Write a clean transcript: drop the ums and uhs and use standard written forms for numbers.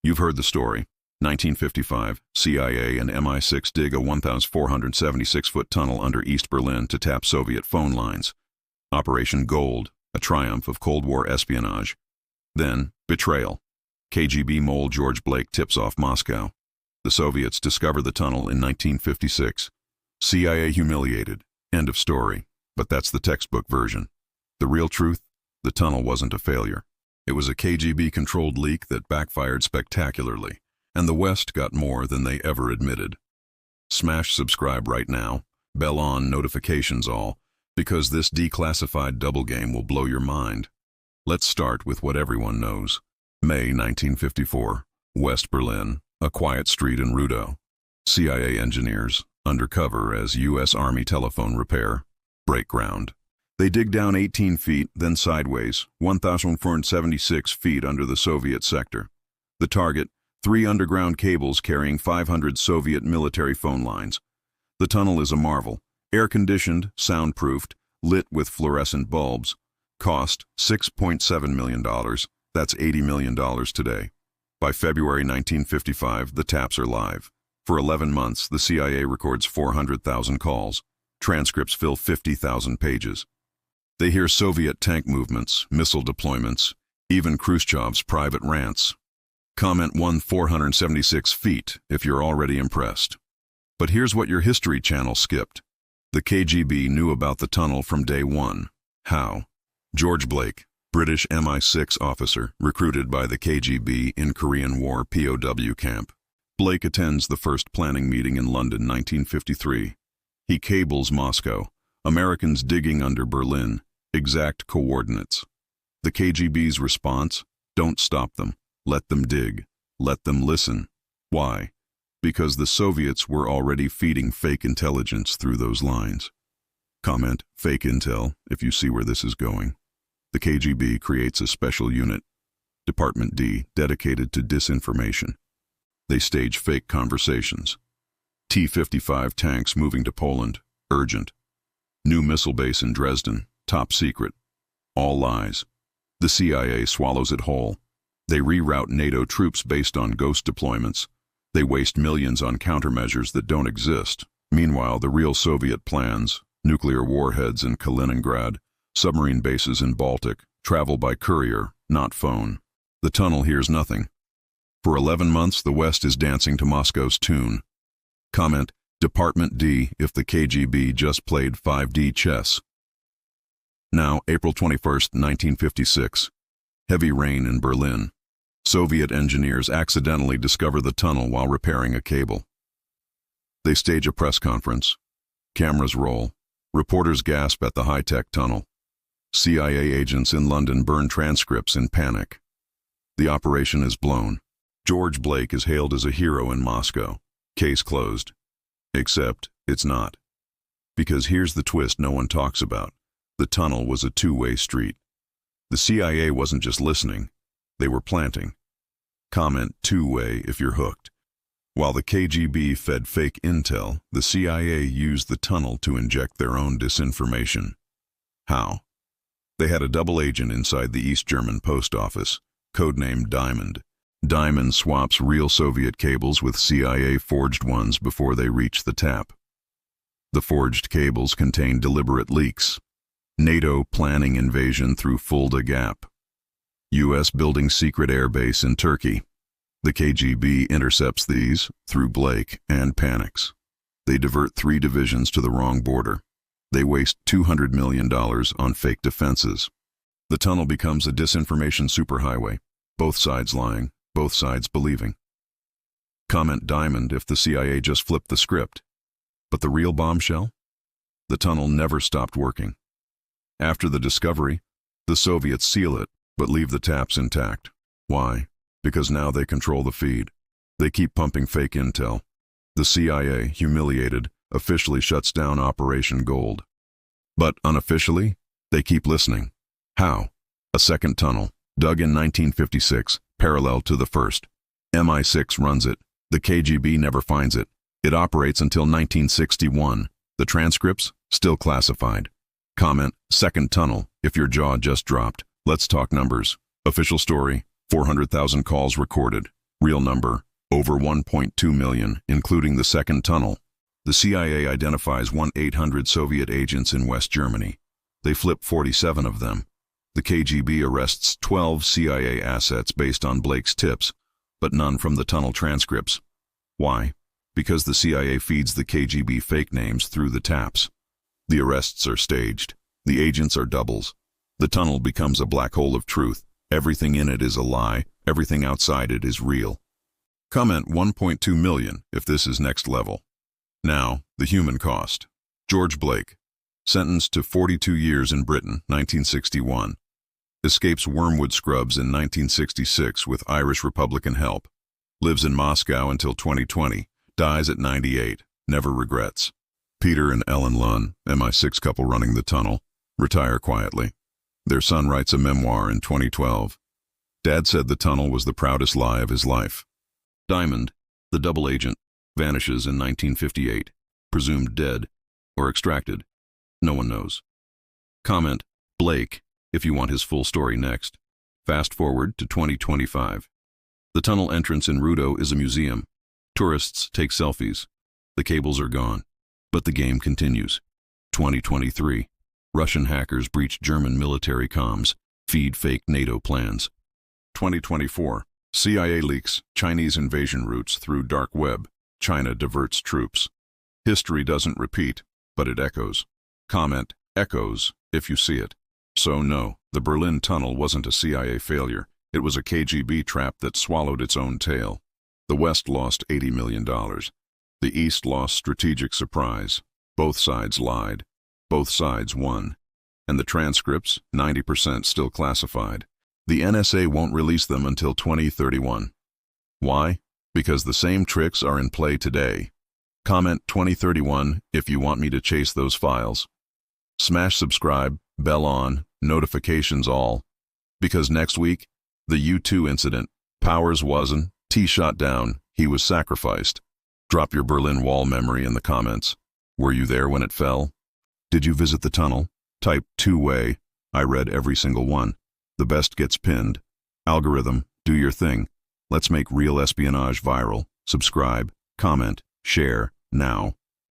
You've heard the story. 1955, CIA and MI6 dig a 1,476-foot tunnel under East Berlin to tap Soviet phone lines. Operation Gold, a triumph of Cold War espionage. Then, betrayal. KGB mole George Blake tips off Moscow. The Soviets discover the tunnel in 1956. CIA humiliated. End of story. But that's the textbook version. The real truth? The tunnel wasn't a failure. It was a KGB-controlled leak that backfired spectacularly, and the West got more than they ever admitted. Smash subscribe right now, bell on, notifications all, because this declassified double game will blow your mind. Let's start with what everyone knows. May 1954, West Berlin, a quiet street in Rudow. CIA engineers, undercover as U.S. Army telephone repair, break ground. They dig down 18 feet, then sideways, 1,476 feet under the Soviet sector. The target, 3 underground cables carrying 500 Soviet military phone lines. The tunnel is a marvel, air-conditioned, soundproofed, lit with fluorescent bulbs. Cost $6.7 million. That's $80 million today. By February 1955, the taps are live. For 11 months, the CIA records 400,000 calls. Transcripts fill 50,000 pages. They hear Soviet tank movements, missile deployments, even Khrushchev's private rants. Comment 1,476 feet if you're already impressed. But here's what your History Channel skipped. The KGB knew about the tunnel from day one. How? George Blake, British MI6 officer, recruited by the KGB in Korean War POW camp. Blake attends the first planning meeting in London, 1953. He cables Moscow, Americans digging under Berlin, exact coordinates. The KGB's response? Don't stop them. Let them dig. Let them listen. Why? Because the Soviets were already feeding fake intelligence through those lines. Comment, fake intel, if you see where this is going. The KGB creates a special unit, Department D, dedicated to disinformation. They stage fake conversations. T-55 tanks moving to Poland, urgent. New missile base in Dresden, top secret. All lies. The CIA swallows it whole. They reroute NATO troops based on ghost deployments. They waste millions on countermeasures that don't exist. Meanwhile, the real Soviet plans, nuclear warheads in Kaliningrad, submarine bases in Baltic, travel by courier, not phone. The tunnel hears nothing. For 11 months, the West is dancing to Moscow's tune. Comment, Department D if the KGB just played 5D chess. Now, April 21st, 1956. Heavy rain in Berlin. Soviet engineers accidentally discover the tunnel while repairing a cable. They stage a press conference. Cameras roll. Reporters gasp at the high-tech tunnel. CIA agents in London burn transcripts in panic. The operation is blown. George Blake is hailed as a hero in Moscow. Case closed. Except it's not. Because here's the twist no one talks about. The tunnel was a two-way street. The CIA wasn't just listening. They were planting. Comment two-way if you're hooked. While the KGB fed fake intel, the CIA used the tunnel to inject their own disinformation. How? They had a double agent inside the East German post office, codenamed Diamond. Diamond swaps real Soviet cables with CIA-forged ones before they reach the tap. The forged cables contain deliberate leaks. NATO planning invasion through Fulda Gap. U.S. building secret airbase in Turkey. The KGB intercepts these, through Blake, and panics. They divert 3 divisions to the wrong border. They waste $200 million on fake defenses. The tunnel becomes a disinformation superhighway, both sides lying, both sides believing. Comment Diamond if the CIA just flipped the script. But the real bombshell? The tunnel never stopped working. After the discovery, the Soviets seal it, but leave the taps intact. Why? Because now they control the feed. They keep pumping fake intel. The CIA, humiliated, officially shuts down Operation Gold. But unofficially, they keep listening. How? A second tunnel, dug in 1956, parallel to the first. MI6 runs it. The KGB never finds it. It operates until 1961. The transcripts, still classified. Comment, second tunnel, if your jaw just dropped. Let's talk numbers. Official story, 400,000 calls recorded. Real number, over 1.2 million, including the second tunnel. The CIA identifies 1,800 Soviet agents in West Germany. They flip 47 of them. The KGB arrests 12 CIA assets based on Blake's tips, but none from the tunnel transcripts. Why? Because the CIA feeds the KGB fake names through the taps. The arrests are staged. The agents are doubles. The tunnel becomes a black hole of truth. Everything in it is a lie. Everything outside it is real. Comment 1.2 million if this is next level. Now, the human cost. George Blake, sentenced to 42 years in Britain, 1961. Escapes wormwood scrubs in 1966 with Irish Republican help. Lives in Moscow until 2020. Dies at 98. Never regrets. Peter and Ellen Lunn, MI6 couple running the tunnel, retire quietly. Their son writes a memoir in 2012. Dad said the tunnel was the proudest lie of his life. Diamond, the double agent, vanishes in 1958, presumed dead or extracted. No one knows. Comment, Blake, if you want his full story next. Fast forward to 2025. The tunnel entrance in Rudo is a museum. Tourists take selfies. The cables are gone. But the game continues. 2023. Russian hackers breach German military comms, feed fake NATO plans. 2024. CIA leaks Chinese invasion routes through dark web. China diverts troops. History doesn't repeat, but it echoes. Comment, echoes, if you see it. So no, the Berlin Tunnel wasn't a CIA failure. It was a KGB trap that swallowed its own tail. The West lost $80 million. The East lost strategic surprise. Both sides lied. Both sides won. And the transcripts, 90% still classified. The NSA won't release them until 2031. Why? Because the same tricks are in play today. Comment 2031 if you want me to chase those files. Smash subscribe, bell on, notifications all. Because next week, the U2 incident, Powers wasn't, T shot down, he was sacrificed. Drop your Berlin Wall memory in the comments. Were you there when it fell? Did you visit the tunnel? Type two-way. I read every single one. The best gets pinned. Algorithm, do your thing. Let's make real espionage viral. Subscribe, comment, share, now.